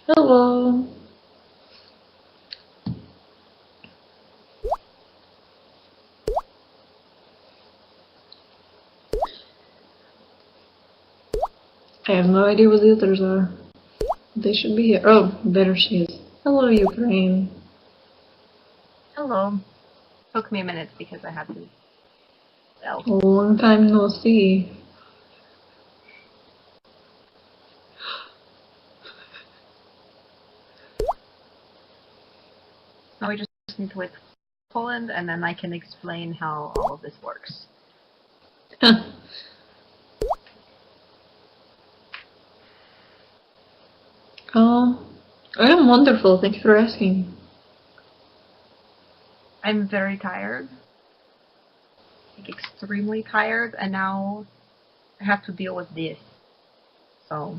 Hello. I have no idea what the others are. They should be here. Oh, there she is. Hello, Ukraine. Hello. Took me a minute because I had to. Well, Long time no see. now we just need to wait for Poland, and then I can explain how all of this works. Oh, I am wonderful. Thank you for asking. I'm very tired. Like, extremely tired, and now I have to deal with this. So.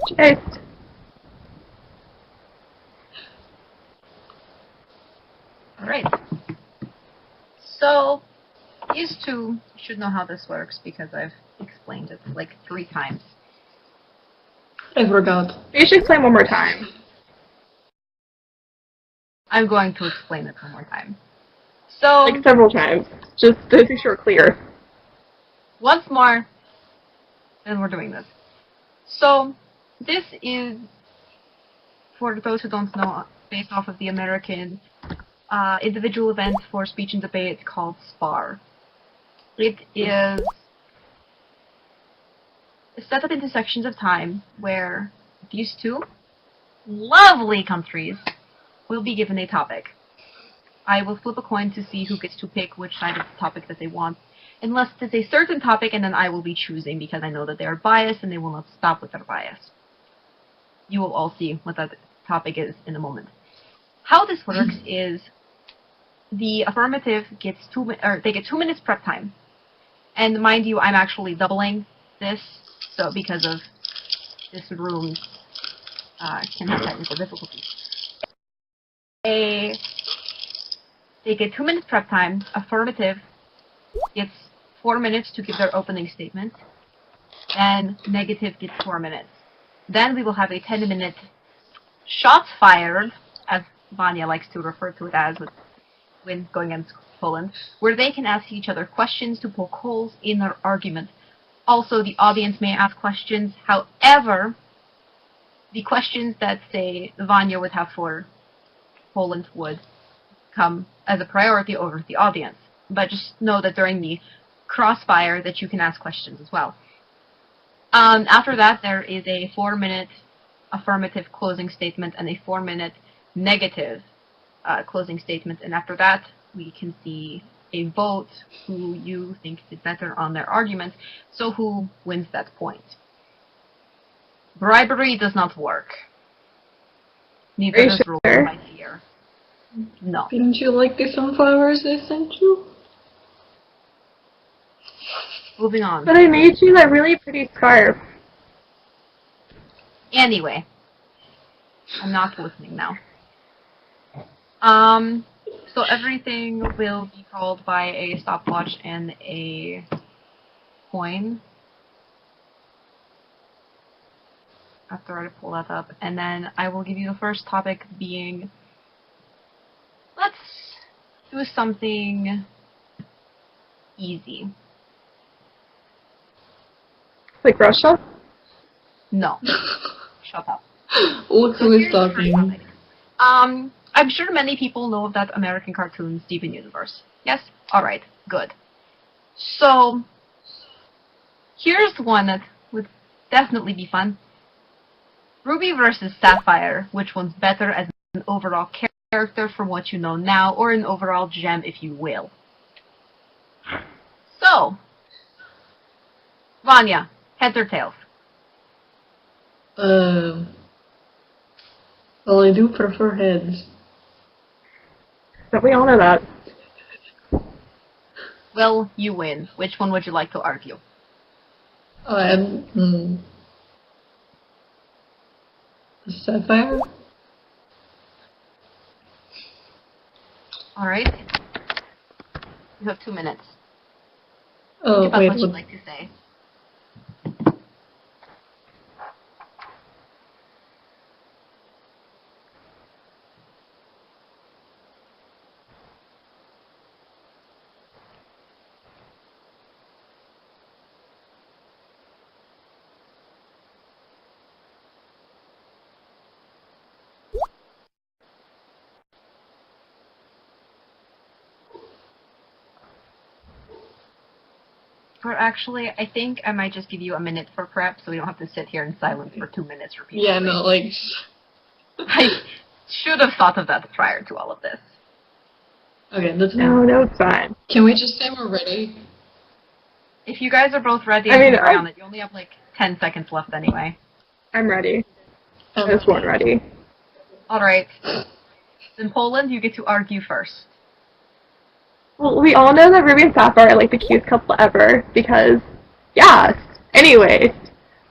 Cheers. Alright. So, these two should know how this works because I've explained it like 3 times. I forgot. You should explain one more time. I'm going to explain it one more time. So, Like several times. Just to be sure clear. once more, and we're doing this. So, this is, for those who don't know, based off of the American individual event for speech and debate called SPAR. It is set up into sections of time where these two lovely countries will be given a topic. I will flip a coin to see who gets to pick which side of the topic that they want, unless it's a certain topic, and then I will be choosing because I know that they are biased and they will not stop with their bias. You will all see what that topic is in a moment. How this works is the affirmative gets they get 2 minutes prep time, and mind you, I'm actually doubling this, so because of this room can have technical difficulties. They get 2 minutes prep time. Affirmative gets 4 minutes to give their opening statement, and negative gets 4 minutes. Then we will have a 10-minute shots fired, as Vanya likes to refer to it as when going against Poland, where they can ask each other questions to poke holes in their argument. Also, the audience may ask questions. However, the questions that, say, Vanya would have for Poland would come as a priority over the audience. But just know that during the crossfire that you can ask questions as well. After that, there is a 4-minute affirmative closing statement and a 4-minute negative closing statement. And after that, we can see a vote who you think did better on their argument, so who wins that point. Bribery does not work. Neither does rule by fear. No. Didn't you like the sunflowers I sent you? Moving on. But I made you that really pretty scarf. Anyway. I'm not listening now. So everything will be called by a stopwatch and a coin. After I pull that up. And then I will give you the first topic being, let's do something easy. Like Russia? No. Shut up. Look who is talking. I'm sure many people know of that American cartoon, Steven Universe. Yes? Alright, good. So, here's one that would definitely be fun. Ruby versus Sapphire, which one's better as an overall character from what you know now, or an overall gem, if you will. So, Vanya, heads or tails? Well, I do prefer heads. Don't we all know that? Well, you win. Which one would you like to argue? The Sapphire? Alright. You have 2 minutes. Oh, Think about wait, what you'd what? like to say. Or actually, I think I might just give you a minute for prep so we don't have to sit here in silence for 2 minutes repeatedly. Yeah, no, like... I should have thought of that prior to all of this. Okay, that's No, it's fine. Can we just say we're ready? If you guys are both ready, I I mean, can carry on it. You only have like 10 seconds left anyway. I'm ready. I just weren't ready. Alright. In Poland, you get to argue first. Well, we all know that Ruby and Sapphire are like the cutest couple ever because, yes. Anyways,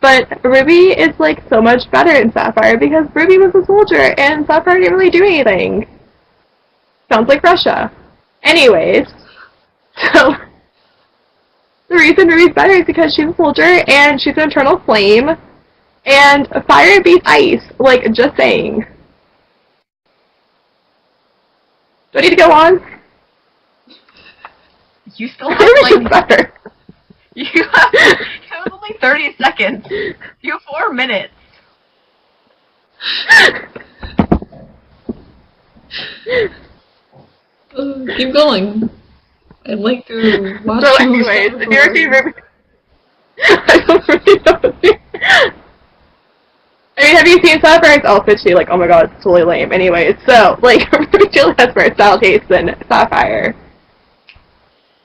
but Ruby is like so much better than Sapphire because Ruby was a soldier and Sapphire didn't really do anything. Sounds like Russia. Anyways, so the reason Ruby's better is because she's a soldier and she's an eternal flame, and fire beats ice. Like, just saying. Do I need to go on? You still have Ruby's like... better. You have only 30 seconds. You have 4 minutes. Keep going. I'd like to watch So you anyways, start if you're seeing recording. Ruby... I don't really know what to I mean, have you seen Sapphire's outfit? She like, oh my god, it's totally lame. Anyways, so, like, Ruby still has more style taste than Sapphire.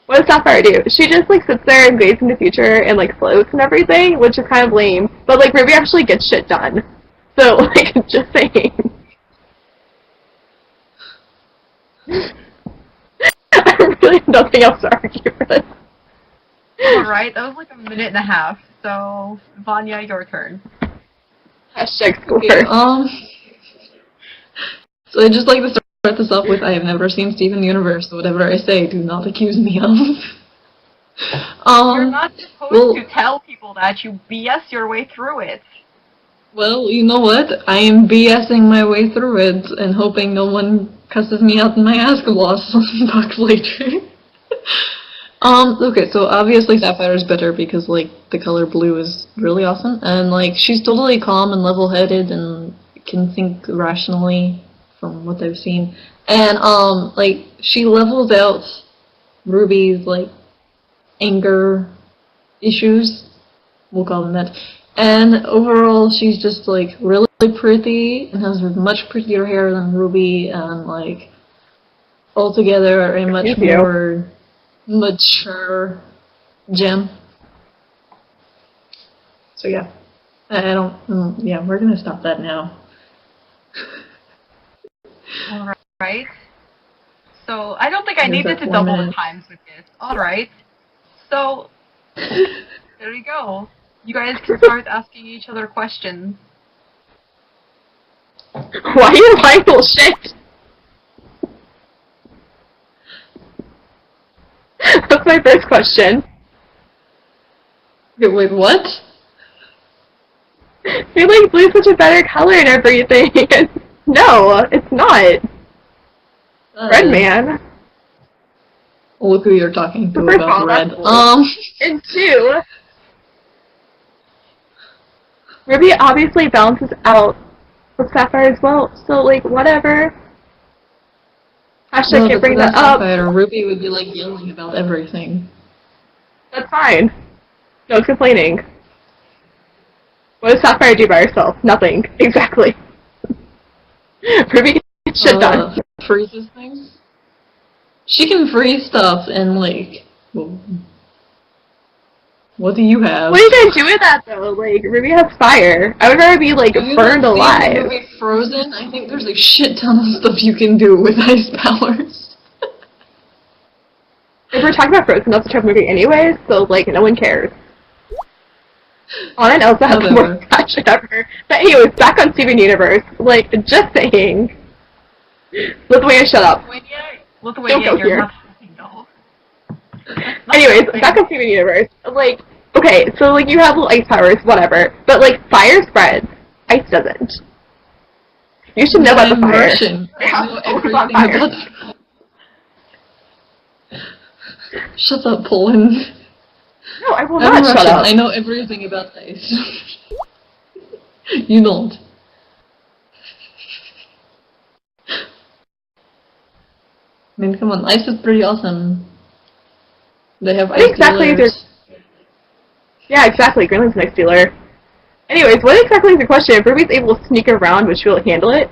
What does Sapphire do? She just, like, sits there and gazes in the future and, like, floats and everything, which is kind of lame. But, like, Ruby actually gets shit done. So, like, just saying. I really have nothing else to argue for this. Alright, that was like a minute and a half. So, Vanya, your turn. Hashtag score. Okay, so I'd just like to start this off with, I have never seen Steven Universe, so whatever I say, do not accuse me of. You're not supposed well, to tell people that. You BS your way through it. Well, you know what? I am BSing my way through it and hoping no one cusses me out in my ask box later. Okay, so obviously Sapphire is better because, like, the color blue is really awesome, and, like, she's totally calm and level-headed and can think rationally from what I've seen. And, like, she levels out Ruby's, like, anger issues, we'll call them that. And overall, she's just, like, really pretty and has much prettier hair than Ruby, and, like, altogether a much more mature gem. So yeah, I don't. Yeah, we're gonna stop that now. Alright. So, I don't think I needed to double the times with this. Alright. So, there you go. You guys can start asking each other questions. Why are you lying bullshit? That's my first question. Wait, what? You're like, blue's such a better color and everything. No, it's not. Red man. Look who you're talking to First about of all, red. that's cool. And two, Ruby obviously balances out with Sapphire as well, so like, whatever. Hashtag can't bring that up. Sapphire, Ruby would be like yelling about everything. That's fine. No complaining. What does Sapphire do by herself? Nothing. Exactly. Ruby gets shit done. Freezes things? She can freeze stuff and, like, well, what do you have? What are you gonna do with that though? Like, Ruby has fire. I would rather be like burned alive. The movie Frozen? I think there's a shit ton of stuff you can do with ice powers. If we're talking about Frozen, that's a tough movie anyways, so like no one cares. Anna and Elsa have the Whatever. worst passion ever. But anyways, back on Steven Universe. Like, just saying. Lithuania, shut up. Lithuania, Don't go you're here. not fucking no. Anyways, back on Steven Universe. Like, okay, so like you have little ice powers, whatever. But like fire spreads, ice doesn't. You should know about the I'm fire. Russian. Yeah, I know always everything on fire. about. Shut up, Poland. No, I will I'm not Russian. shut up. I know everything about ice. You don't. I mean, come on, ice is pretty awesome. They have What ice exactly is your... dealers. Yeah, exactly. Greenland's an ice dealer. Anyways, what exactly is the question? If Ruby's able to sneak around, would she be able to handle it?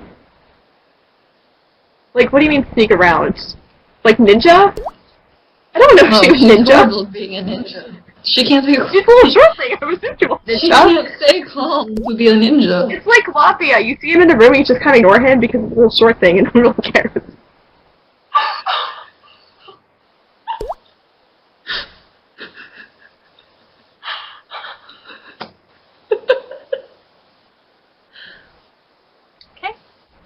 Like, what do you mean sneak around? Like ninja? I don't know if No, she was she's ninja. horrible at being a ninja. She can't be. She's a little short thing. I was thinking about She ninja. can't stay calm to be a ninja. It's like Latvia. You see him in the room, and you just kind of ignore him because he's a little short thing and no one really cares.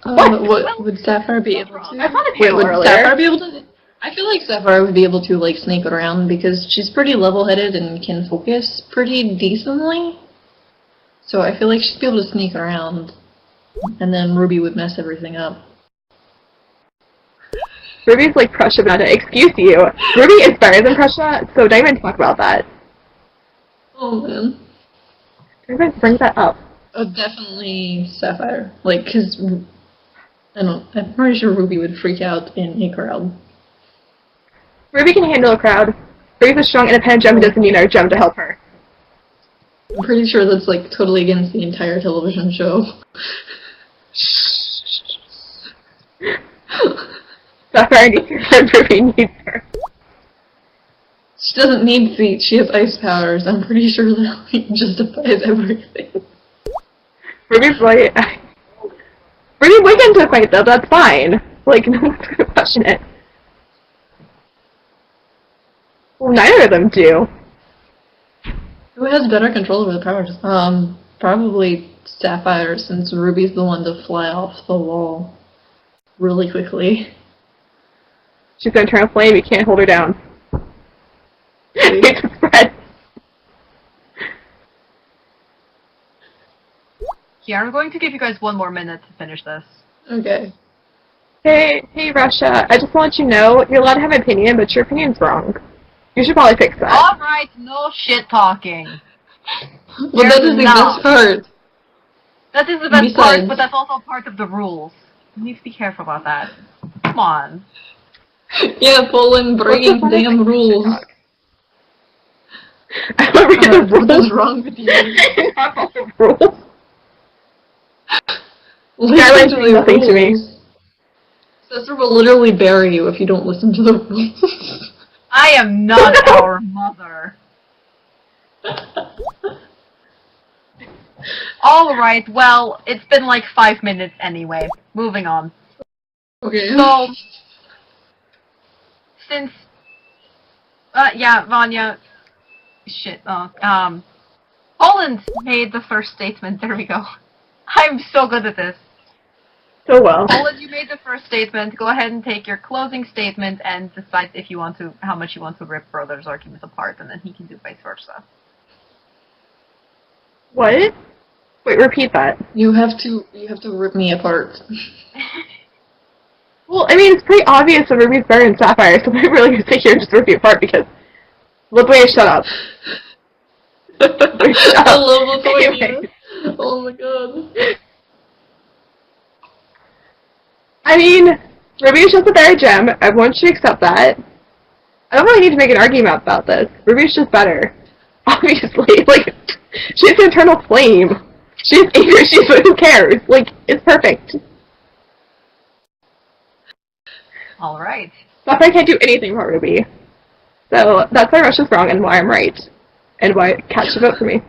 What would Sapphire be able to? I found a Wait, panel would earlier. Sapphire be able to? I feel like Sapphire would be able to like sneak around because she's pretty level-headed and can focus pretty decently. So I feel like she'd be able to sneak around, and then Ruby would mess everything up. Ruby's like Prussia, but not excuse you. Ruby is better than Prussia, so don't even talk about that. Oh man. Don't even bring that up. Definitely Sapphire. Like, cause I'm pretty sure Ruby would freak out in a crowd. Ruby can handle a crowd. Ruby's a strong, independent gem who doesn't need our gem to help her. I'm pretty sure that's like totally against the entire television show. Sapphire needs her, and Ruby needs her. She doesn't need feet, she has ice powers. I'm pretty sure that like, justifies everything. Ruby's like... Ruby would get into a fight though, that's fine. Like, no one's gonna question it. Well, neither of them do. Who has better control over the powers? Probably Sapphire, since Ruby's the one to fly off the wall really quickly. She's gonna turn a flame, you can't hold her down. It's a spread. Yeah, I'm going to give you guys 1 more minute to finish this. Okay. Hey, Russia, I just want you to know, you're allowed to have an opinion, but your opinion's wrong. You should probably fix that. Alright, no shit talking. Well, that is the not. best part. That is the best Besides- part, but that's also part of the rules. You need to be careful about that. Come on. Yeah, Poland breaking What's the damn rules. I don't read the What is rules. wrong with you? Not all the rules. Listen to means the nothing to me. rules. Cesar will literally bury you if you don't listen to the rules. I am not our mother. Alright, well, it's been like 5 minutes anyway. Moving on. Okay. So, since, yeah, Vanya, shit, Poland made the first statement, there we go. I'm so good at this. So well. Poland, you made the first statement, go ahead and take your closing statement and decide if you want to, how much you want to rip Brother's argument apart, and then he can do vice versa. What? Wait, repeat that. You have to rip me apart. Well, I mean, it's pretty obvious that Ruby's better than Sapphire, so I'm really gonna sit here and just rip you apart because... Lithuania, shut up. Shut I up. love Lithuania. Anyway. Oh my god. I mean, Ruby is just a better gem. Everyone should accept that. I don't really need to make an argument about this. Ruby's just better. Obviously, like, she has an eternal flame. She has anger, who cares? Like, it's perfect. Alright. Sapphire can't do anything for Ruby. So, that's why Russia's wrong and why I'm right. And why Kat should vote for me.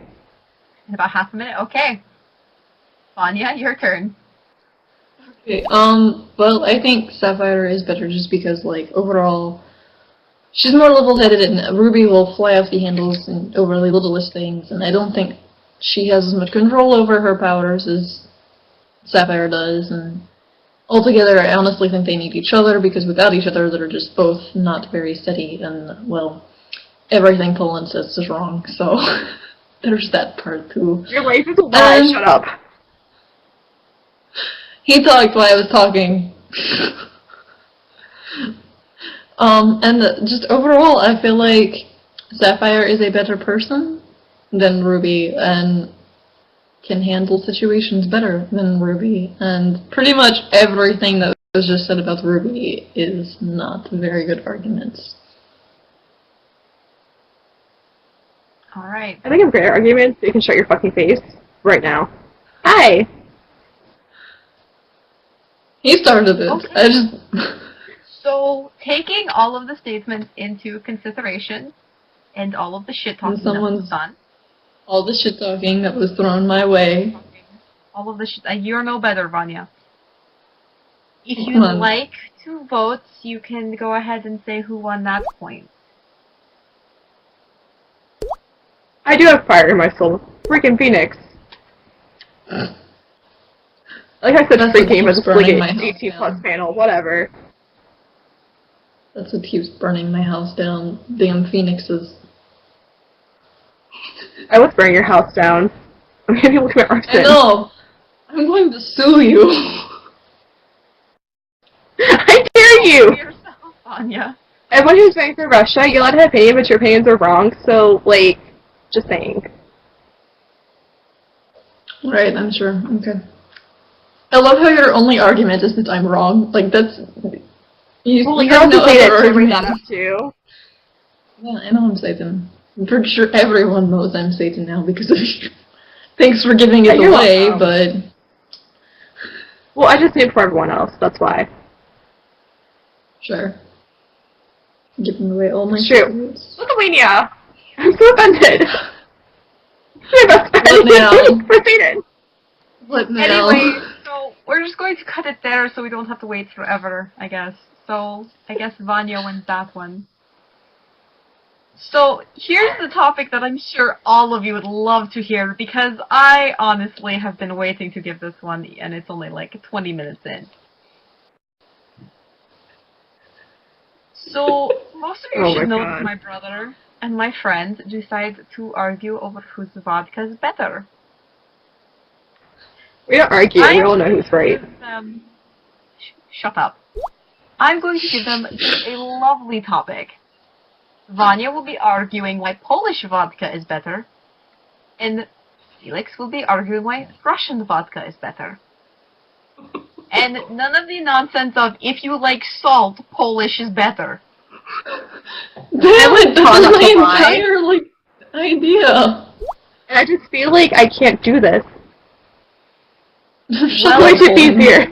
In about half a minute, okay. Vanya, your turn. Okay, well, I think Sapphire is better just because, like, overall, she's more level-headed and Ruby will fly off the handles and overly littlest things, and I don't think she has as much control over her powers as Sapphire does, and altogether I honestly think they need each other, because without each other they're just both not very steady, and, well, everything Poland says is wrong, so there's that part too. Your life is a lie, shut up. He talked while I was talking. And just overall, I feel like Sapphire is a better person than Ruby, and can handle situations better than Ruby, and pretty much everything that was just said about Ruby is not very good arguments. Alright. I think I'm great arguments, so you can shut your fucking face right now. Hi! He started it. Okay. I just... So, taking all of the statements into consideration, and all of the shit talking that was done, all the shit talking that was thrown my way. all of the shit, you're no better, Vanya. If Come you'd on. like to vote, you can go ahead and say who won that point. I do have fire in my soul. Freaking Phoenix. Like I said, That's freaking, what but keeps it's like burning my an house 18 down. plus panel, whatever. That's what keeps burning my house down. Damn phoenixes. I would burn your house down. I'm gonna look at arson. I know! I'm going to sue you! I dare you! Yourself, Vanya. Everyone who's voting for Russia, you're allowed to have opinion, but your opinions are wrong, so, like, just saying. Right, I'm sure. Okay. I love how your only argument is that I'm wrong. Like, that's... You, Well, you you're have no also saying other that to bring argument. that up, too. Yeah, I know I'm Satan. I'm pretty sure everyone knows I'm Satan now because of you. Thanks for giving it Yeah, you're away, welcome. but... Well, I just need it for everyone else, that's why. Sure. Giving away all my It's true. secrets. Lithuania! I'm so offended! My best friend What now? for Satan! What now? Anyway, so we're just going to cut it there so we don't have to wait forever, I guess. So, I guess Vanya wins that one. So, here's the topic that I'm sure all of you would love to hear, because I honestly have been waiting to give this one, and it's only like 20 minutes in. So, most of you Oh should my know God. that my brother and my friend decided to argue over whose vodka is better. We don't argue, we all know who's right. Shut up. I'm going to give them a lovely topic. Vanya will be arguing why Polish vodka is better, and Felix will be arguing why Russian vodka is better. And none of the nonsense of, if you like salt, Polish is better. Damn it, taught that's us my to lie. entire, like, idea. And I just feel like I can't do this. Shut Well, up, it should be Poland. easier.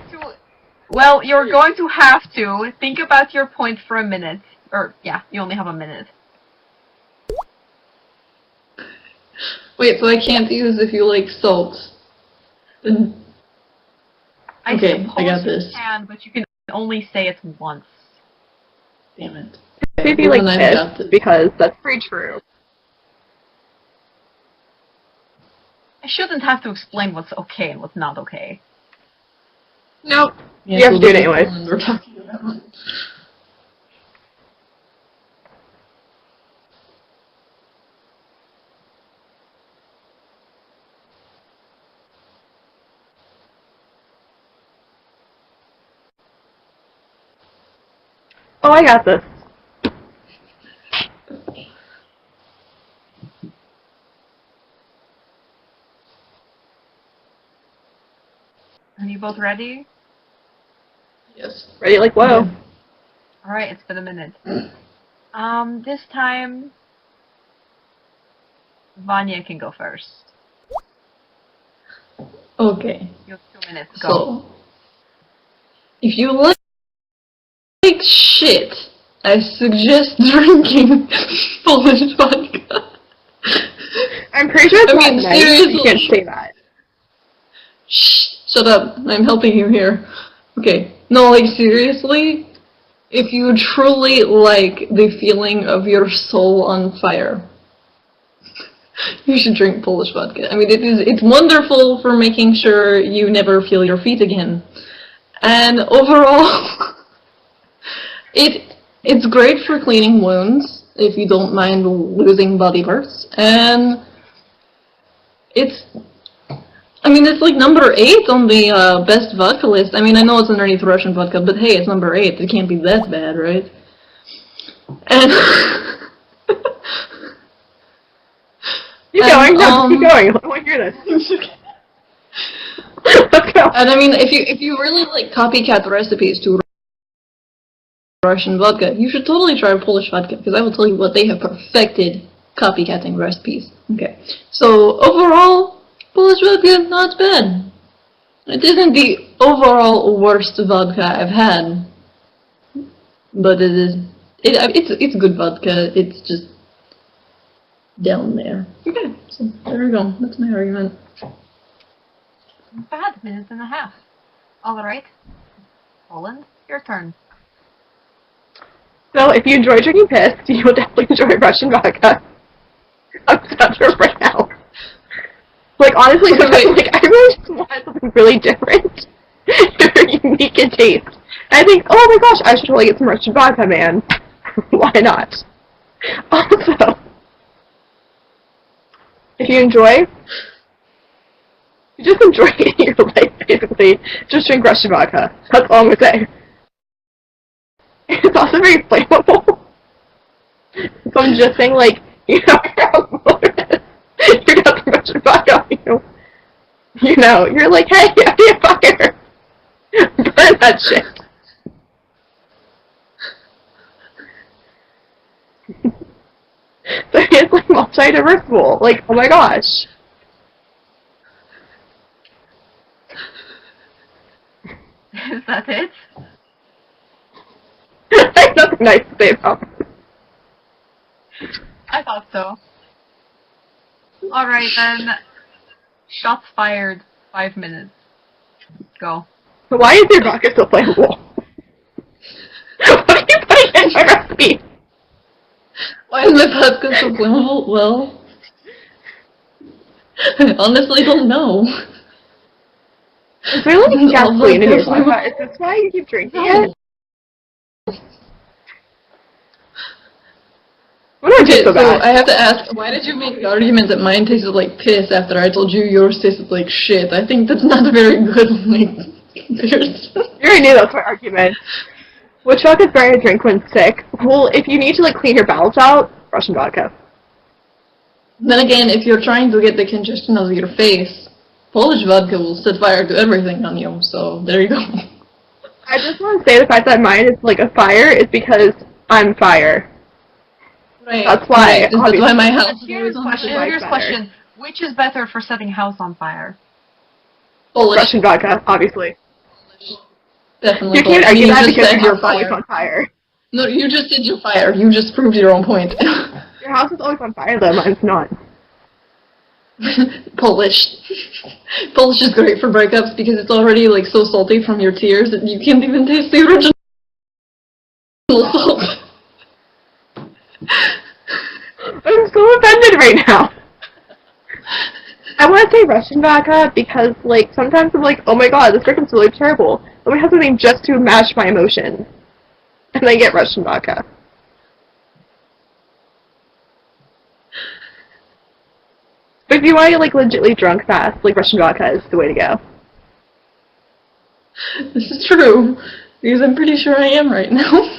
Well, you're going to have to think about your point for a minute. Or, yeah, you only have a minute. Wait, so I can't use if you like salt. Then... Okay, I got suppose this. You can, but you can only say it once. Damn it. Maybe like Well, then I've got this, this. because that's pretty true. I shouldn't have to explain what's okay and what's not okay. Nope. Yeah, You have so to do it this is anyways. the one we're talking about. Oh, I got this. Are you both ready? Yes. Ready? Like, whoa. Yeah. Alright, it's been a minute. This time... Vanya can go first. Okay. You have 2 minutes, go. So, if you like shit, I suggest drinking Polish vodka. I'm pretty sure it's I not mean, nice, seriously. you can't say that. Shh, shut up. I'm helping you here. Okay. No, like, seriously, if you truly like the feeling of your soul on fire, You should drink Polish vodka. I mean, it's wonderful for making sure you never feel your feet again. And overall, it's great for cleaning wounds if you don't mind losing body parts. And it's like number 8 on the best vodka list. I mean, I know it's underneath Russian vodka, but hey, it's number 8. It can't be that bad, right? And keep going. No, keep going. I want to hear this. Let's go. And I mean, if you really like copycat recipes to Russian vodka, you should totally try Polish vodka, because I will tell you what, they have perfected copycatting recipes. Okay, so overall, Polish vodka, not bad. It isn't the overall worst vodka I've had, but it's good vodka. It's just down there. Okay, so there we go. That's my argument. Bad, minute and a half. Alright. Poland, your turn. So, if you enjoy drinking piss, you will definitely enjoy Russian vodka. I'm such a right now. Like, honestly, sometimes, like, I really just want something really different. Very unique in taste. And I think, oh my gosh, I should totally get some Russian vodka, man. Why not? Also, if you enjoy, you just enjoy it in your life, basically. Just drink Russian vodka. That's all I'm going to say. It's also very flammable. So I'm just saying, like, you know, you got the Russian vodka on you. You know, you're like, hey, I need a fire. Burn that shit. So it's like multi-diversible. Like, oh my gosh. Is that it? I have nothing nice to say about it. I thought so. Alright then. Shots fired. 5 minutes. Go. So why is your vodka so flammable? What are you putting in my recipe? Why is my vodka so flammable? Well, I honestly don't know. Is there like gasoline in your vodka? Is this why you keep drinking it? What do I do so bad? I have to ask, why did you make the argument that mine tasted like piss after I told you yours tasted like shit? I think that's not a very good comparison. You already knew that was my argument. Which vodka is better to drink when sick? Well, if you need to like clean your bowels out, Russian vodka. Then again, if you're trying to get the congestion out of your face, Polish vodka will set fire to everything on you, so there you go. I just want to say the fact that mine is like a fire is because I'm fire. Right. That's why. Right. That's why my house is Here's always on question. fire. Here's question. Which is better for setting house on fire? Polish. Russian vodka, obviously. Definitely. You can't Polish. argue that just because said your you're house is always fire. on fire. No, you just said you're fire. You just proved your own point. Your house is always on fire though, mine's not. Polish. Polish is great for breakups because it's already like so salty from your tears that you can't even taste the original salt. I'm so offended right now. I want to say Russian vodka because, like, sometimes I'm like, oh my god, this drink is really terrible. Let me have something just to match my emotions. And I get Russian vodka. But if you want to get, like, legitly drunk fast, like, Russian vodka is the way to go. This is true, because I'm pretty sure I am right now.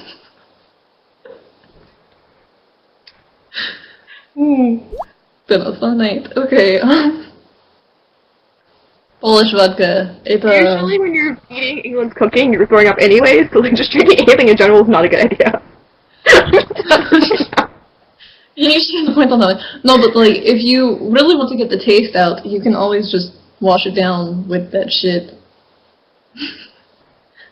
Been a fun night. Okay. Polish vodka. Usually when you're eating England's cooking, you're throwing up anyways, so like just drinking anything in general is not a good idea. You should have the point on that. No, but like, if you really want to get the taste out, you can always just wash it down with that shit.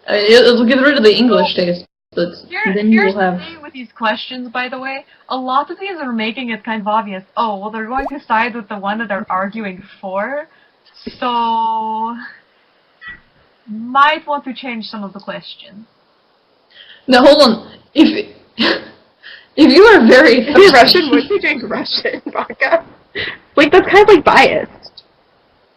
I mean, it'll get rid of the English taste, but then you Here's will have... the thing with these questions, by the way. A lot of these are making it kind of obvious. Oh, well, they're going to side with the one that they're arguing for. So... might want to change some of the questions. Now, hold on. If you are very... If you're Russian, would you drink Russian vodka? Like, that's kind of, like, biased.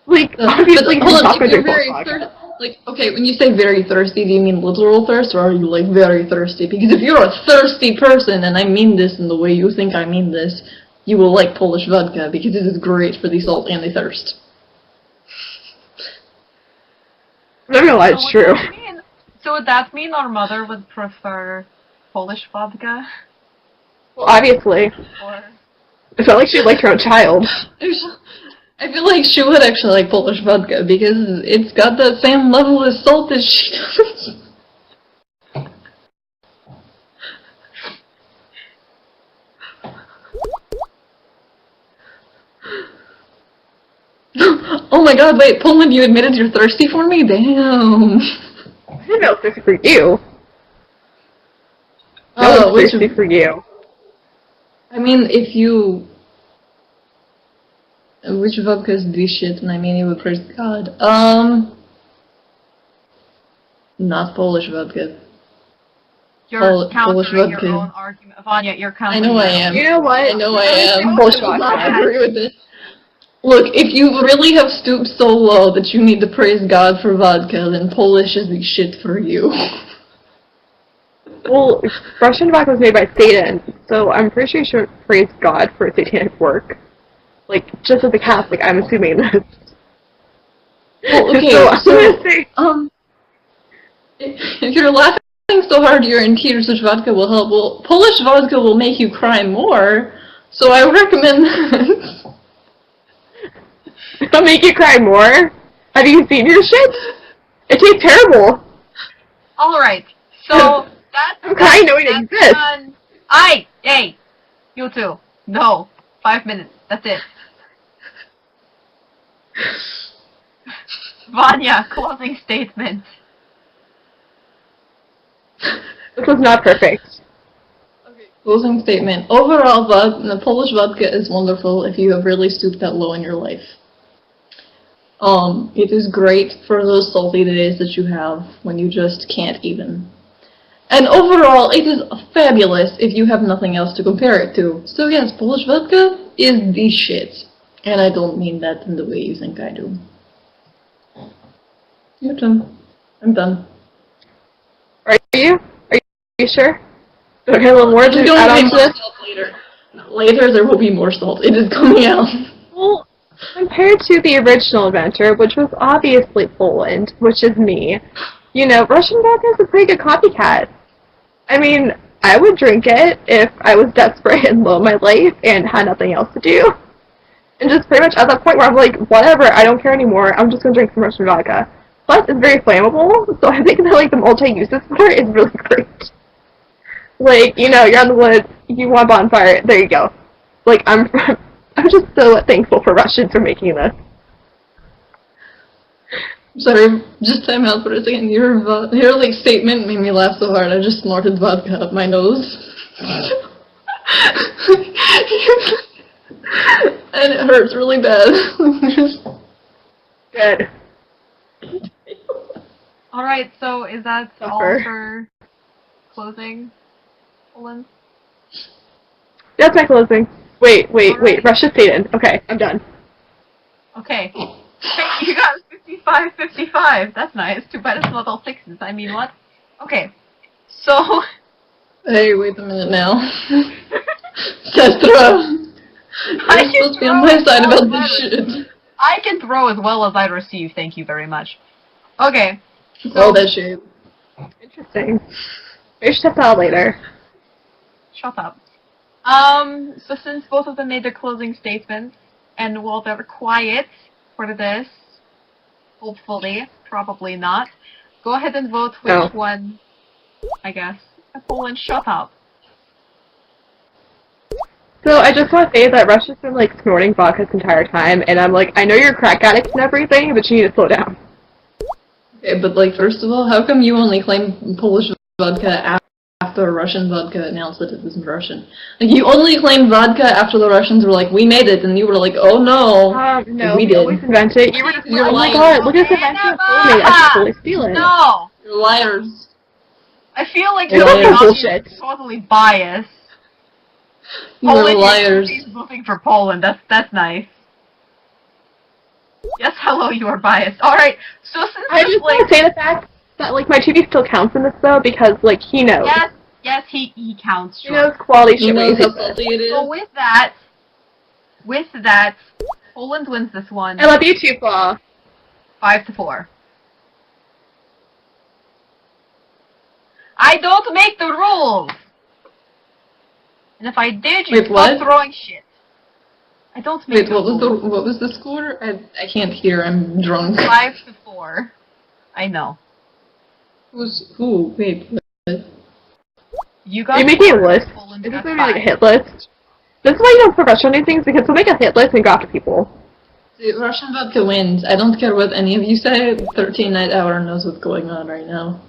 Like, obviously, but hold on, vodka if you're drinks very vodka. like, okay, when you say very thirsty, do you mean literal thirst, or are you, like, very thirsty? Because if you're a thirsty person, and I mean this in the way you think I mean this, you will like Polish vodka, because it is great for the salt and the thirst. I'm not gonna lie, it's true. So would that mean our mother would prefer Polish vodka? Well, obviously. Or It's not like she liked her own child. I feel like she would actually like Polish vodka, because it's got that same level of salt as she does. Oh my god, wait, Poland, you admitted you're thirsty for me? Damn. I didn't know it's thirsty for you. Oh, No, it's thirsty for you. I mean, if you... Which vodka is this shit, and I mean you would praise God. Not Polish vodka. you're Polish countering vodka. your own argument. Vanya, you're I countering know I your own. am. You know what? I know I am. Polish I will vodka. not agree with this. Look, if you really have stooped so low that you need to praise God for vodka, then Polish is the shit for you. Well, Russian vodka was made by Satan, so I'm pretty sure you should praise God for satanic work. Like, just as a Catholic, I'm assuming this. Well, okay, so I'm so, gonna say, if you're laughing so hard you're in tears, which vodka will help, well, Polish vodka will make you cry more, so I recommend that. it'll make you cry more. Have you seen your shit? It tastes terrible. Alright, so that's... I'm crying knowing it exists. Done. Hey, you two. No, 5 minutes, that's it. Vanya, closing statement. This was not perfect. Okay, closing statement. Overall, the Polish vodka is wonderful if you have really stooped that low in your life. It is great for those salty days that you have when you just can't even. And overall, it is fabulous if you have nothing else to compare it to. So yes, Polish vodka is the shit. And I don't mean that in the way you think I do. Your turn. I'm done. Are you? Are you sure? Okay, a little more to add on to this? Later. Later there will be more salt. It is coming out. Well, compared to the original adventure, which was obviously Poland, which is me, you know, Russian vodka is a pretty good copycat. I mean, I would drink it if I was desperate and low in my life and had nothing else to do. And just pretty much at that point where I'm like, whatever, I don't care anymore, I'm just gonna drink some Russian vodka. Plus, it's very flammable, so I think that, like, the multi-uses for it is really great. Like, you know, you're on the woods, you want a bonfire, there you go. Like, I'm just so thankful for Russians for making this. Sorry, just time out for a second. Your like statement made me laugh so hard I just snorted vodka up my nose. And it hurts really bad. Good. Alright, so is that all for closing, Poland? That's my closing. Wait, Russia's Satan. Okay, I'm done. Okay. Hey, you got 55-55. That's nice. Too bad it's not all sixes. I mean, what? Okay. So... Hey, wait a minute now. Sestra! You're supposed to be on my side about this shit. I can throw as well as I receive, thank you very much. Okay. So, Oh, that shit. Interesting. Maybe should test that out later. shut up. So since both of them made their closing statements, and while they're quiet for this, hopefully, probably not, go ahead and vote which one, I guess. Poland, shut up. So I just want to say that Russia's been like snorting vodka this entire time, and I'm like, I know you're a crack addict and everything, but you need to slow down. Okay, but like, first of all, how come you only claim Polish vodka after Russian vodka announced that it wasn't Russian? Like, you only claimed vodka after the Russians were like, we made it, and you were like, oh no. No, we we always invent it. You were just You're oh my lying. god, look at this invention of made. I should totally steal it. No! You're liars. I feel like You're you're liars. Bullshit. totally biased. You are Poland liars. is voting for Poland. That's nice. Yes, hello, you are biased. Alright, so since I this, just like, want to say the fact that, like, my TV still counts in this, though, because, like, he knows. yes, he counts, He sure. knows quality He shit when knows he how says it. salty it is. So with that, Poland wins this one I love you too, Flaw. 5-4. I don't make the rules! And if I did, you'd Wait, stop what? throwing shit. I don't make Wait, the what rules. was the score? I can't hear. I'm drunk. 5-4. I know. Who? Wait. What? You Are got you making a four, list? Poland Is this got going to be like a 5. hit list? This is why you don't professional these things, because we'll make a hit list and go after people. See, Russian vodka wins. I don't care what any of you say. 13 Night Hour knows what's going on right now.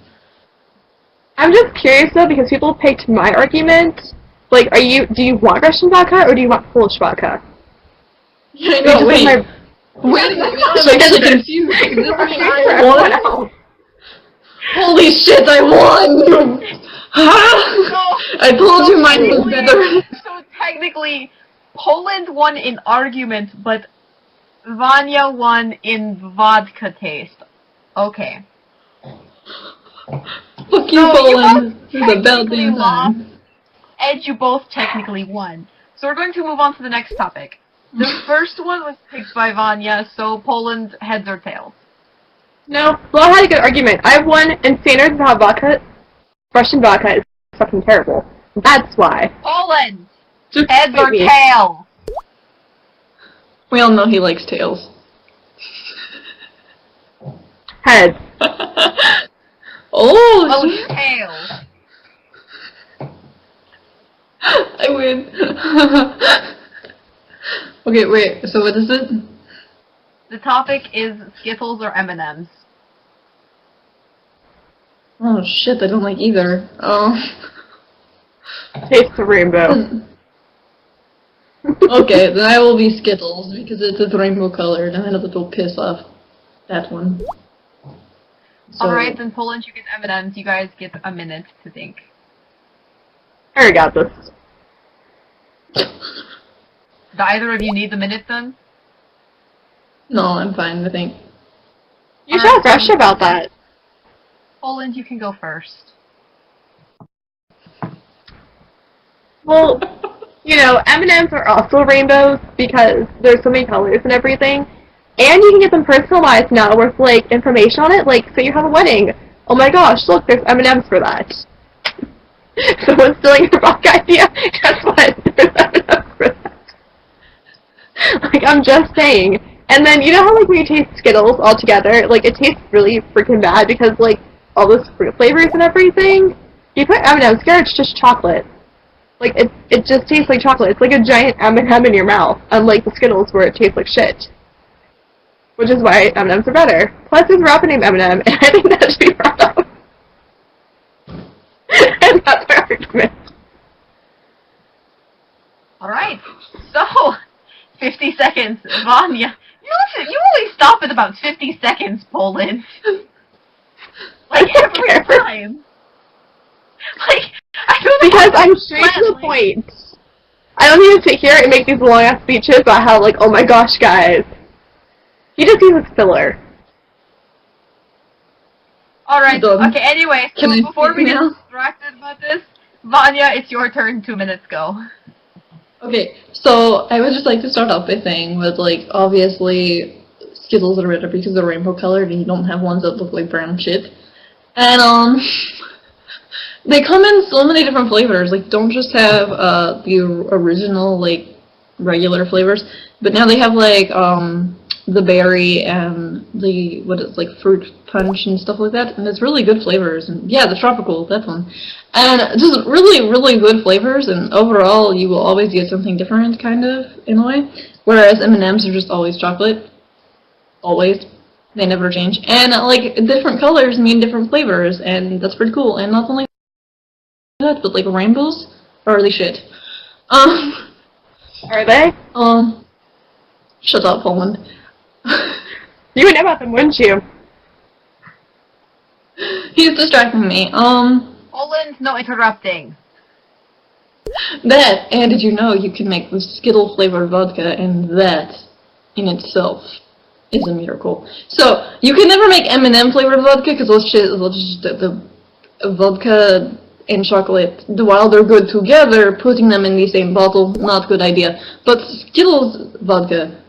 I'm just curious, though, because people picked my argument. Like, do you want Russian vodka, or do you want Polish vodka? Yeah, Just no, wait. like Wait a minute, I'm actually confused. Does this mean I Everyone won? else. Holy shit, I won! I told you mine was better. So technically, Poland won in argument, but Vanya won in vodka taste. Okay. Fuck you, So you Poland. both This is about technically damn lost. time. And you both technically won. So we're going to move on to the next topic. The first one was picked by Vanya, so Poland heads or tails. No, Flaw had a good argument. I won in standards of how vodka, Russian vodka is fucking terrible. That's why. Poland! Just Heads fight or me. tails? We all know he likes tails. Heads. Oh, Oh, shit. tails. I win. Okay, wait, so what is it? The topic is Skittles or M&M's. Oh shit, I don't like either. Oh. Taste the rainbow. Okay, then I will be Skittles because it's rainbow colored and I know that will piss off that one. So, Alright, then Poland, you get M&M's. You guys get a minute to think. I already got this. Do either of you need the minute then? No, I'm fine, I think. You should ask Russia about that. Poland, you can go first. Well, you know, M&M's are also rainbows because there's so many colors and everything. And you can get them personalized now with, like, information on it. Like, say you have a wedding. Oh my gosh, look, there's M&M's for that. Someone's stealing your vodka idea? Guess what? There's M&M's for that. Like, I'm just saying. And then, you know how, like, when you taste Skittles all together, like, it tastes really freaking bad because, like, all those fruit flavors and everything? You put M&M's together, it's just chocolate. Like, it just tastes like chocolate. It's like a giant M&M in your mouth, unlike the Skittles where it tastes like shit. Which is why M&M's are better. Plus, there's a rapper named M&M, and I think that should be brought up. And that's my argument. Alright, so, 50 seconds. Vanya, you only stop at about 50 seconds, Poland. Like, every time. Like, I don't know. Because I'm straight to the point. I don't need to sit here and make these long-ass speeches about how, like, oh my gosh, guys. You just use a filler. Alright, Done. okay, anyway, so Can I before we speak get now? distracted about this, Vanya, it's your turn, 2 minutes go. Okay, so I would just like to start off by saying that, like, obviously Skittles are better because they're rainbow colored and you don't have ones that look like brown shit. And, they come in so many different flavors. Like, don't just have, the original, like, regular flavors, but now they have, like, the berry and the, what is, like, fruit punch and stuff like that, and it's really good flavors, and yeah, the tropical, that one. And just really, really good flavors, and overall, you will always get something different, kind of, in a way. Whereas M&M's are just always chocolate. Always. They never change. And, like, different colors mean different flavors, and that's pretty cool. And not only that, but, like, rainbows are really shit. Are they? Shut up, Poland. You would know about them, wouldn't you? He's distracting me. Poland, no interrupting. That, and did you know you can make the Skittle flavored vodka, and that in itself is a miracle. So you can never make M&M flavored vodka because the vodka and chocolate, while they're good together, putting them in the same bottle, not good idea. But Skittles vodka,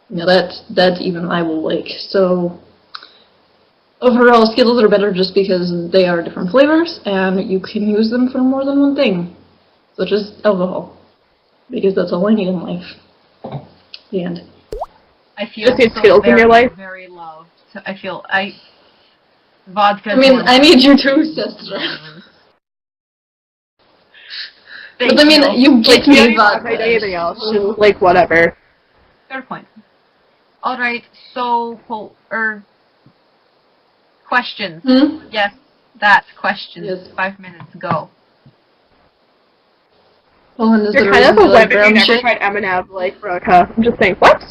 that even I will like. So overall, Skittles are better just because they are different flavors, and you can use them for more than one thing, such as alcohol, because that's all I need in life. The end. I feel Just need so Skittles in your life? very loved. So vodka. I mean, I need you too, sister. But I mean, you get me vodka. Anything else, just, like, whatever. Fair point. Alright, so, questions. Hmm? Yes, that's questions. Yes. 5 minutes, go. Well, and is You're there kind of reason a you like wimp if you brown never shit? tried M&M, like, Roka. I'm just saying, what?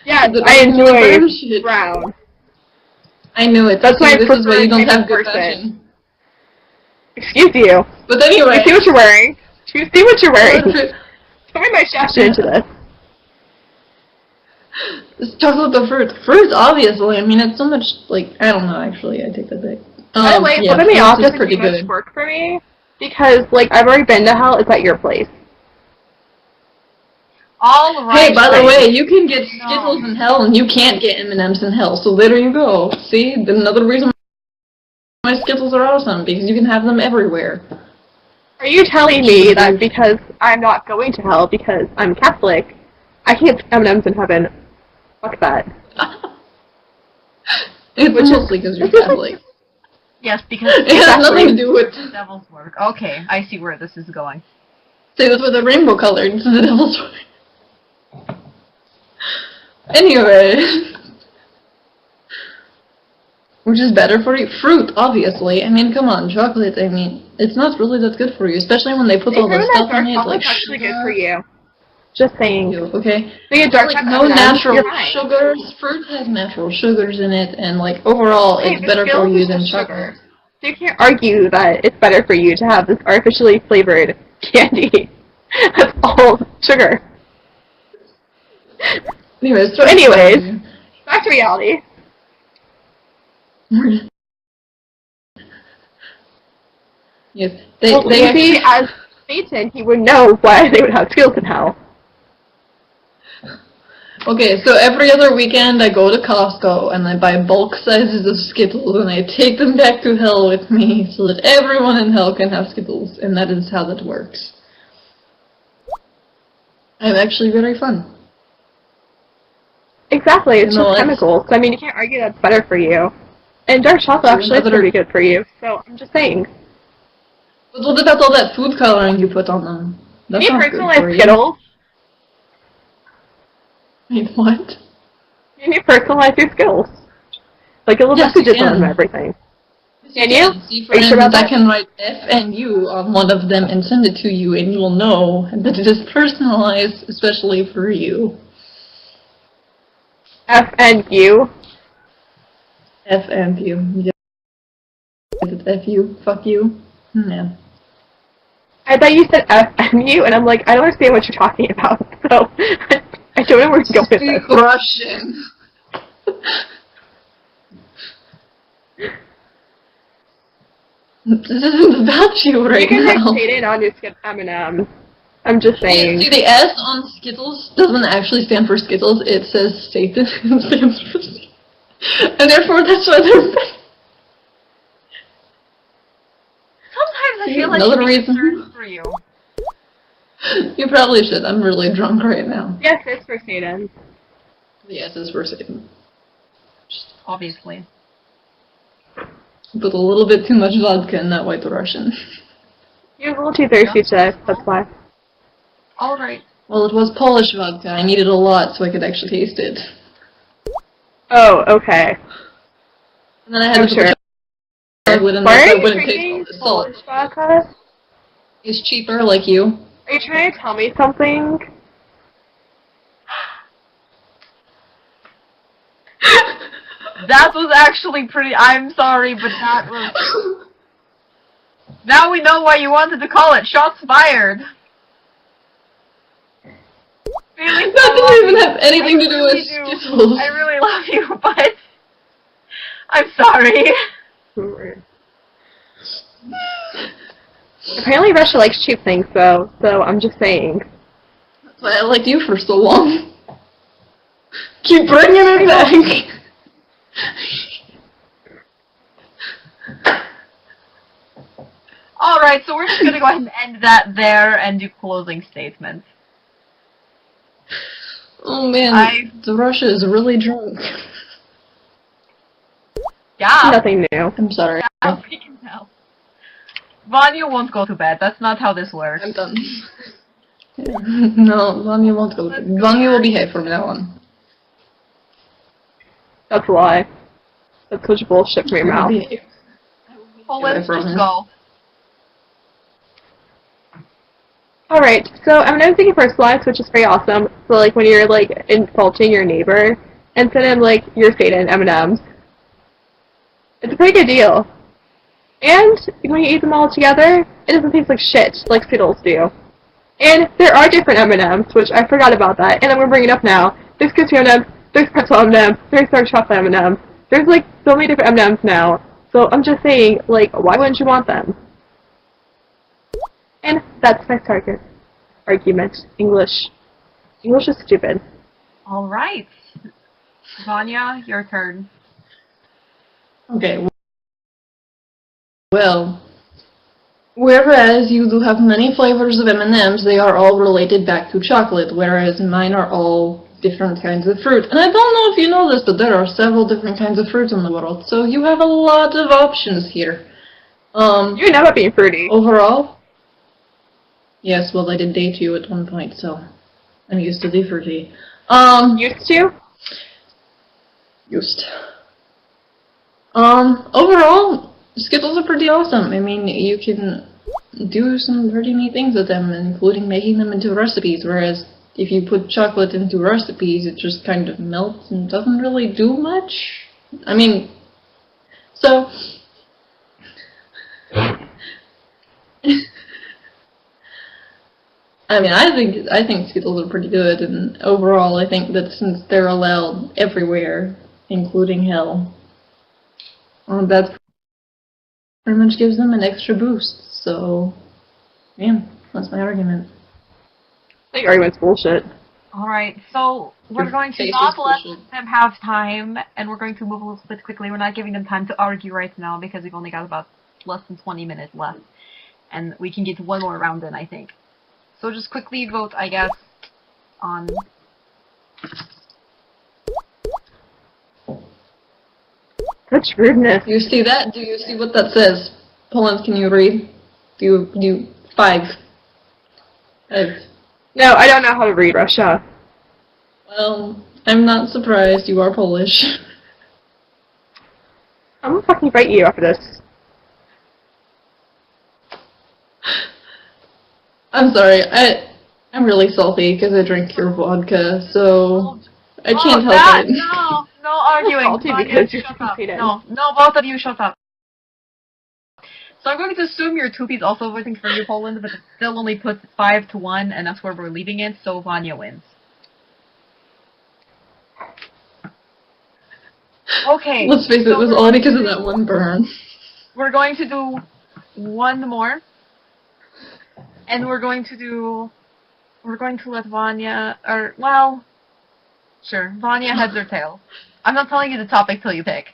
Yeah, Is it I reason you like brown enjoy shit? brown. I knew it. That's See, my this is why you don't preferred have good person. fashion. Excuse you. But anyway. You see what you're wearing? Do you see what you're wearing? Chocolate Sorry my shaft into this. It's chocolate the fruit. Fruit, obviously. I mean, it's so much, like, I don't know, actually. I take that back. By the way, Yeah, put me fruit off is just pretty pretty much good. work for me. Because, like, I've already been to hell. It's at your place. Alright. Hey, by the way, you can get Skittles in hell, and you can't get M&Ms in hell. So there you go. See, another reason why Skittles are awesome, because you can have them everywhere. Are you telling me that because I'm not going to hell because I'm Catholic, I can't get M&Ms in heaven? Fuck that. It's Which is- mostly because you're Catholic. Yes, because It has nothing to do with... the devil's work. Okay, I see where this is going. Say this with a rainbow color. This is the devil's work. Anyway. Which is better for you? Fruit, obviously. I mean, come on, chocolate, I mean, it's not really that good for you, especially when they put all the stuff in it, like actually sugar. good for you. Just saying. Okay? Being a dark Like, chocolate no M&Ms, natural you're fine. sugars. Fruit has natural sugars in it, and, like, overall, Hey, it's the better for Skittles you is than just chocolate. sugar. So you can't argue that it's better for you to have this artificially flavored candy. That's all sugar. Anyways, Back to reality. Yes, Well, they maybe as Satan, he would know why they would have Skittles in hell. Okay, so every other weekend I go to Costco and I buy bulk sizes of Skittles and I take them back to hell with me so that everyone in hell can have Skittles, and that is how that works. I'm actually very fun. Exactly, it's You know, just chemicals. I mean, you can't argue that's better for you. And dark chocolate actually is pretty good for you, so I'm just saying. But what about all that food coloring you put on them? That's not good for Personalized you. Skittles. Wait, what? You need to personalize your Skittles. Like a little Yes, you messages on can. them and everything. Can Yeah, you? see, for Are you sure about instance, I that? can write F and U on one of them and send it to you, and you will know that it is personalized, especially for you. F and U. F and U. Yeah. Is it F U? Fuck you? Yeah. I thought you said F and U, and I'm like, I don't understand what you're talking about, so I don't know where to go with this. Speak Russian. This isn't about you right You can now. like Satan on your M&M. I'm just saying. See, the S on Skittles doesn't actually stand for Skittles, it says Satan. It stands for Satan. And therefore, that's what they're saying. Sometimes I See, feel like another I'm reason. concerned for you. You probably should. I'm really drunk right now. Yes, it's for Satan. The S is for Satan. Obviously. Put a little bit too much vodka in that white Russian. You're a little too thirsty today, that's why. Alright. Well, it was Polish vodka. I needed a lot so I could actually taste it. Oh, okay. And then I had I'm to put sure. the chocolate in Why there are so I you wouldn't taste all drinking the salt. Polish vodka? It's cheaper, like you. Are you trying to tell me something? That was actually pretty. I'm sorry, but that was. Now we know why you wanted to call it shots fired. Really, That didn't even have anything to do with do. Skittles. I really love you, but I'm sorry. Apparently Russia likes cheap things, though, so I'm just saying. That's why I liked you for so long. Keep bringing it back. Alright, so we're just gonna go ahead and end that there and do closing statements. Oh man, the Russia is really drunk. Yeah. Nothing new. I'm sorry. Yeah, we can tell. Vanya won't go to bed. That's not how this works. I'm done. No, Vanya won't go. Vanya will behave from now on. That's a lie. That's such bullshit from your mouth. Well, let's just go. Alright, so M&M's can personalized, which is very awesome. So, like, when you're, like, insulting your neighbor, and send him, like, you're Satan M&M's. It's a pretty good deal. And when you eat them all together, it doesn't taste like shit, like Skittles do. And there are different M&M's, which I forgot about that, and I'm gonna bring it up now. There's crispy M&M's, there's pretzel M&M's, there's dark chocolate M&M's. There's, like, so many different M&M's now. So I'm just saying, like, why wouldn't you want them? And that's my target argument. English. English is stupid. Alright. Vanya, your turn. Okay. Well, whereas you do have many flavors of M&Ms, they are all related back to chocolate, whereas mine are all different kinds of fruit. And I don't know if you know this, but there are several different kinds of fruit in the world, so you have a lot of options here. You know about being fruity. Overall, yes, well, I did date you at one point, so I'm used to the fruity. Used to? Used. Overall, Skittles are pretty awesome. I mean, you can do some pretty neat things with them, including making them into recipes, whereas if you put chocolate into recipes, it just kind of melts and doesn't really do much. I mean, so... I mean, I think Skittles are pretty good, and overall, I think that since they're allowed everywhere, including hell, that pretty much gives them an extra boost. So, yeah, that's my argument. I think argument's bullshit. Alright, so we're going to face not is let bullshit. them have time, and we're going to move a little bit quickly. We're not giving them time to argue right now, because we've only got about less than 20 minutes left. And we can get one more round in, I think. So just quickly vote, I guess, on... Such rudeness. Do you see that? Do you see what that says? Poland, can you read? Do you... 5. No, I don't know how to read Russia. Well, I'm not surprised. You are Polish. I'm gonna fucking fight you after this. I'm sorry. I'm really salty because I drink your vodka, so I can't help it. No arguing. Salty Vanya, because you're shut up. Sweden. No, both of you shut up. So I'm going to assume your Tupi's also voting for you, Poland, but it still only puts 5-1, and that's where we're leaving it, so Vanya wins. Okay. Let's face it, it was all because of that one burn. We're going to do one more. And we're going to let Vanya, sure, Vanya heads or tails. I'm not telling you the topic till you pick.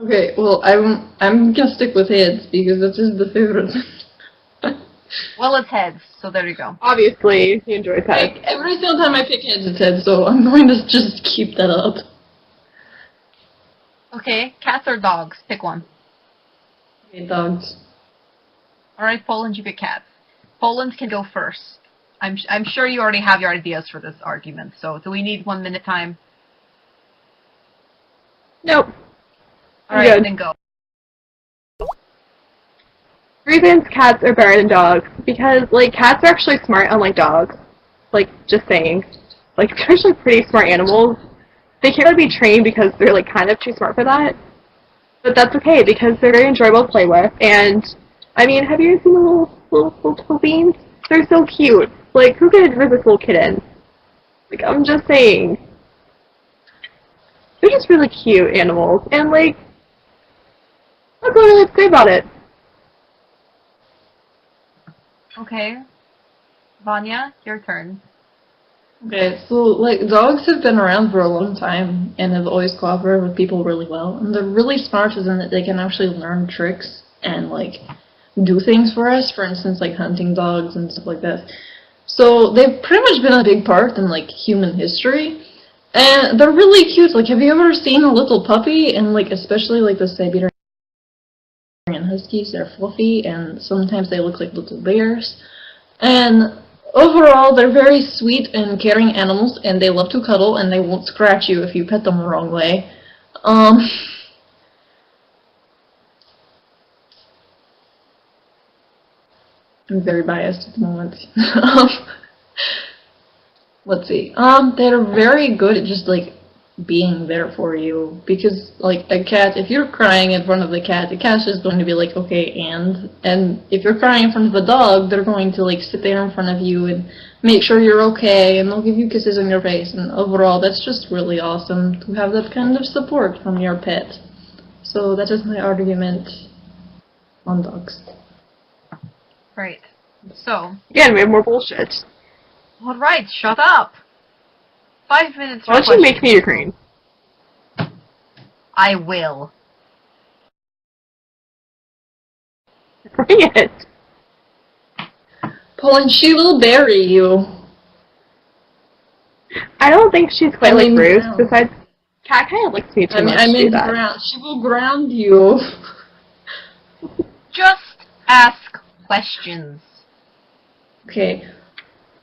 Okay, well, I'm gonna stick with heads because this is the favorite. Well, it's heads, so there you go. Obviously, he enjoys heads. Like, every single time I pick heads, it's heads, so I'm going to just keep that up. Okay, cats or dogs? Pick one. Okay, dogs. Alright, Poland, you pick cats. Poland can go first. I'm sure you already have your ideas for this argument, so do we need 1 minute time? Nope. Alright, Good. then go. Reasons cats are better than dogs, because, like, cats are actually smart unlike dogs. Like, just saying. Like, they're actually pretty smart animals. They can't really be trained because they're, like, kind of too smart for that. But that's okay, because they're very enjoyable to play with, and I mean, have you seen the little beans? They're so cute. Like, who could resist little kittens? Like, I'm just saying. They're just really cute animals, and like, that's what I like to say about it. Okay. Vanya, your turn. Okay, so like dogs have been around for a long time and have always cooperated with people really well, and they're really smart in that they can actually learn tricks and like do things for us. For instance, like hunting dogs and stuff like that. So they've pretty much been a big part in like human history, and they're really cute. Like, have you ever seen a little puppy? And like especially like the Siberian Huskies, they're fluffy, and sometimes they look like little bears. And overall, they're very sweet and caring animals, and they love to cuddle, and they won't scratch you if you pet them the wrong way. Um, I'm very biased at the moment. Let's see. They're very good at just like being there for you, because like a cat, if you're crying in front of the cat's just going to be like, okay, and if you're crying in front of a dog, they're going to like sit there in front of you and make sure you're okay, and they'll give you kisses on your face, and overall that's just really awesome to have that kind of support from your pet. So that is my argument on dogs. Right. So, Again, we have more bullshit. alright, shut up! 5 minutes for Why don't you make questions. me your queen? I will. Bring it. Pauline, she will bury you. I don't think she's quite like Bruce. ground. Besides, Cat kind of likes me too much I to do mean that. ground. She will ground you. Just ask questions. Okay.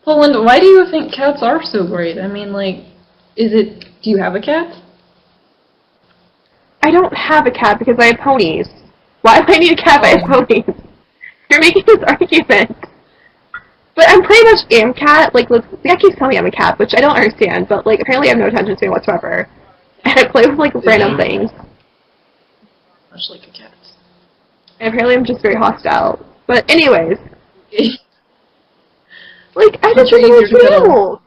Poland, why do you think cats are so great? I mean, like, do you have a cat? I don't have a cat because I have ponies. Why do I need a cat if I have Oh. ponies? You're making this argument. But I'm pretty much am cat. Like, the guy keeps telling me I'm a cat, which I don't understand. But like, apparently I have no attention to me whatsoever, and I play with like random things. Much like a cat. And apparently I'm just very hostile. But anyways, like I just Much really like easier to cute cuddle. animals.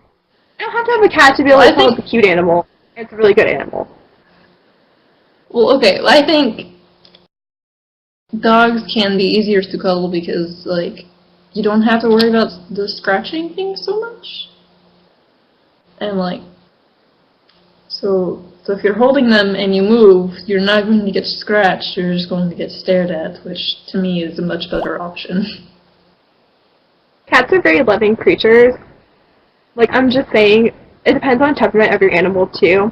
I don't have to have a cat to be able Well, to I tell think- it's a cute animal. It's a really good animal. Well, okay, I think dogs can be easier to cuddle because, like, you don't have to worry about the scratching thing so much. And, like, so if you're holding them and you move, you're not going to get scratched, you're just going to get stared at, which to me is a much better option. Cats are very loving creatures. Like, I'm just saying, it depends on the temperament of your animal, too.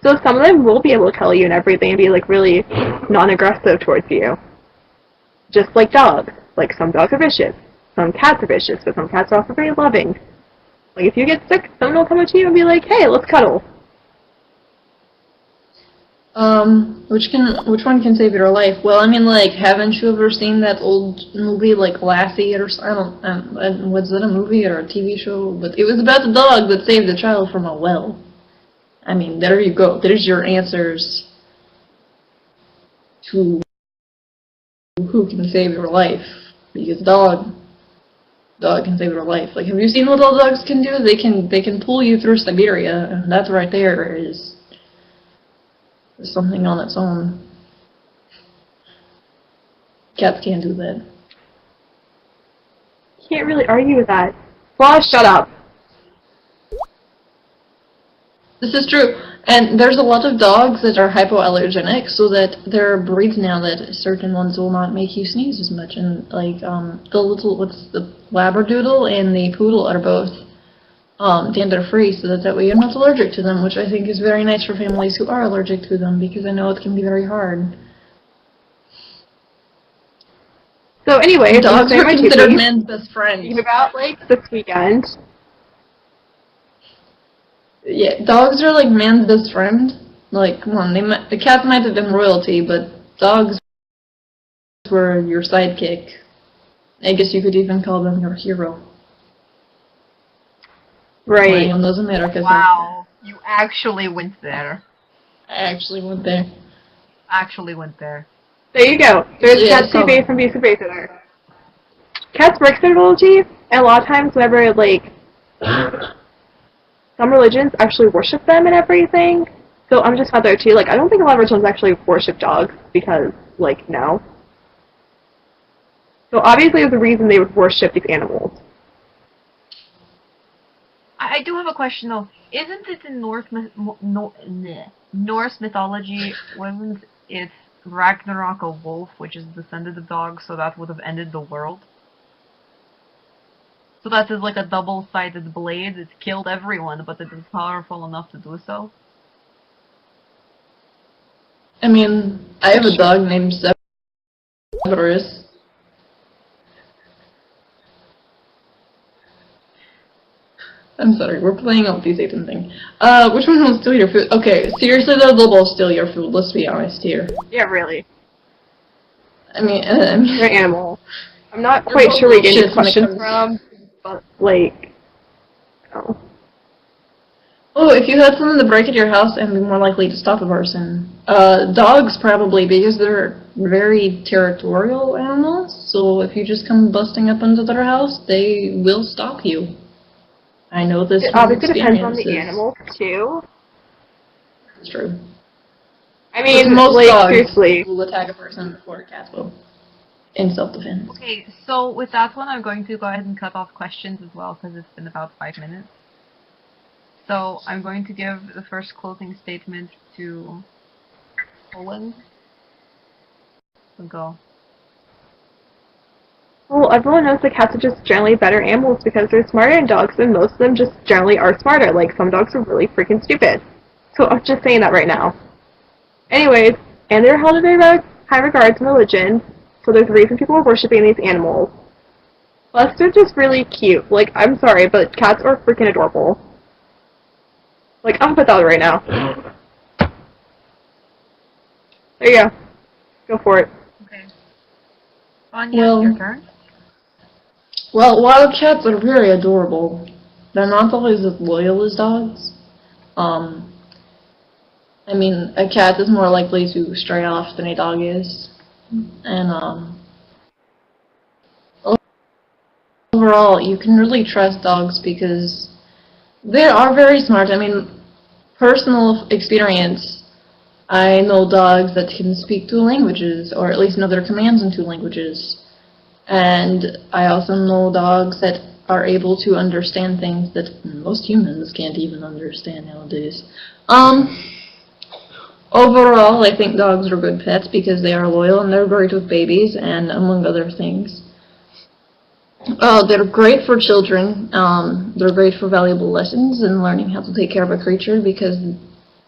So some of them will be able to cuddle you and everything and be, like, really non-aggressive towards you. Just like dogs. Like, some dogs are vicious. Some cats are vicious, but some cats are also very loving. Like, if you get sick, someone will come up to you and be like, hey, let's cuddle. Which one can save your life? Well, I mean, like, haven't you ever seen that old movie, like, Lassie, or, I don't, was it a movie or a TV show? But it was about the dog that saved the child from a well. I mean, there you go. There's your answers to who can save your life. Because dog can save your life. Like, have you seen what all dogs can do? They can pull you through Siberia, and that right there is something on its own. Cats can't do that. Can't really argue with that. Well, shut up. This is true. And there's a lot of dogs that are hypoallergenic, so that there are breeds now that certain ones will not make you sneeze as much. And like the Labradoodle and the Poodle are both dander-free, so that way you're not allergic to them, which I think is very nice for families who are allergic to them, because I know it can be very hard. So anyway, Dogs are my considered two man's best friend. thinking about, like, this weekend. Yeah, dogs are like man's best friend. Like, come on, the cats might have been royalty, but dogs were your sidekick. I guess you could even call them your hero. Right. Playing on those Americas. Wow, you actually went there. I actually went there. Actually went there. There you go. There's Yeah, Cat so- TV from Beast of Basic there. Cats work symbology, and a lot of times whenever, like, some religions actually worship them and everything, so I'm just out there too, like, I don't think a lot of religions actually worship dogs, because, like, no. So obviously there's a reason they would worship these animals. I do have a question though. Isn't it in Norse mythology, wasn't it Ragnarok a wolf, which is descended of dogs, so that would have ended the world? So that is like a double-sided blade. It killed everyone, but it is powerful enough to do so. I mean, I have a dog named Severus. I'm sorry, we're playing out these Satan thing. Which one will steal your food? Okay, seriously though, they'll both steal your food, let's be honest here. Yeah, really. I mean, They're animals. I'm not quite sure where you get your questions from, but, like, oh. Oh, if you had someone to break into your house and be more likely to stop a person. Dogs probably, because they're very territorial animals, so if you just come busting up into their house, they will stop you. I know this It from obviously depends on the experiences. animal, too. It's true. I mean, Most like, dogs seriously. will attack a person before cats will, in self-defense. Okay, so with that one, I'm going to go ahead and cut off questions as well, because it's been about 5 minutes. So I'm going to give the first closing statement to Poland. So go. Well, everyone knows that cats are just generally better animals because they're smarter than dogs, and most of them just generally are smarter. Like, some dogs are really freaking stupid. So I'm just saying that right now. Anyways, and they're held in very high regards in religion, so there's a reason people are worshipping these animals. Plus, they're just really cute. Like, I'm sorry, but cats are freaking adorable. Like, I'm gonna put that right now. There you go. Go for it. Okay. Anya, Well, your turn. Well, wild cats are very adorable. They're not always as loyal as dogs. I mean, a cat is more likely to stray off than a dog is. And, overall, you can really trust dogs because they are very smart. I mean, personal experience, I know dogs that can speak 2 languages, or at least know their commands in 2 languages. And I also know dogs that are able to understand things that most humans can't even understand nowadays. Overall, I think dogs are good pets because they are loyal and they're great with babies and among other things. They're great for children. They're great for valuable lessons and learning how to take care of a creature because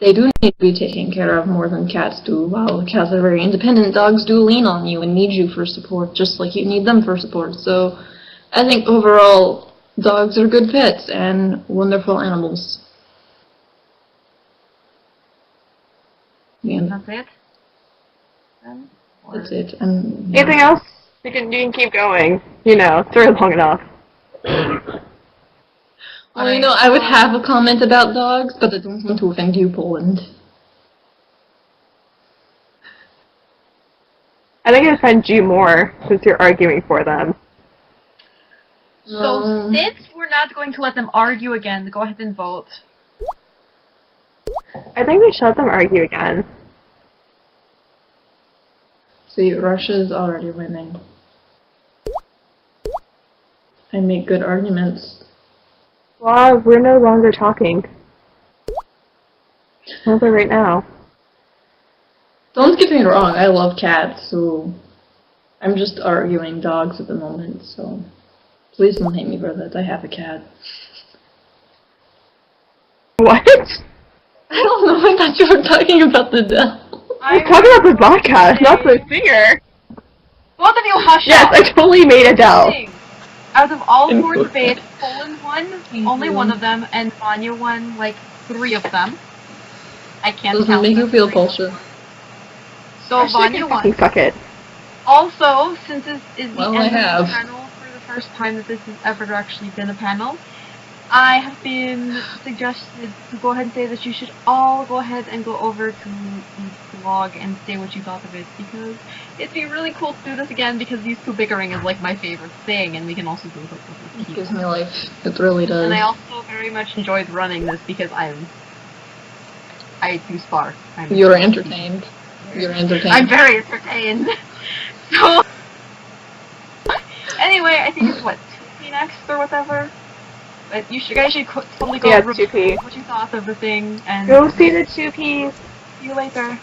they do need to be taken care of more than cats do. While cats are very independent, dogs do lean on you and need you for support, just like you need them for support. So I think overall, dogs are good pets and wonderful animals. Yeah, That's it? Then? Or- that's it. Anything else? You can keep going. You know, it's already long enough. Well, you know, I would have a comment about dogs, but I don't want to offend you, Poland. I think it offends you more since you're arguing for them. So since we're not going to let them argue again, go ahead and vote. I think we should let them argue again. See, Russia's already winning. I make good arguments. Well, we're no longer talking. Well, they're right now. Don't get me wrong, I love cats, so I'm just arguing dogs at the moment, so please don't hate me for that. I have a cat. What? I don't know, I thought you were talking about the devil. I'm talking about the podcast, not the singer. Both of you hush Yes, up! I totally made Adele. Out of all 4 debates, Poland won only 1 of them, and Vanya won like 3 of them. I can't Doesn't count make them. you feel culture. So Vanya won. Fucking suck it. Also, since this is the Well, I end of have. the panel for the first time that this has ever actually been a panel, I have been suggested to go ahead and say that you should all go ahead and go over to the blog and say what you thought of it, because it'd be really cool to do this again, because these two bickering is like my favorite thing, and we can also do it with other It people. gives me life. It really does. And I also very much enjoyed running this because I do spar. You're entertained. You're entertained. I'm very entertained. So anyway, I think it's what 2P next or whatever. But you guys should totally go Yeah, over 2P. what you thought of the thing, and Go see the 2Ps. see you later.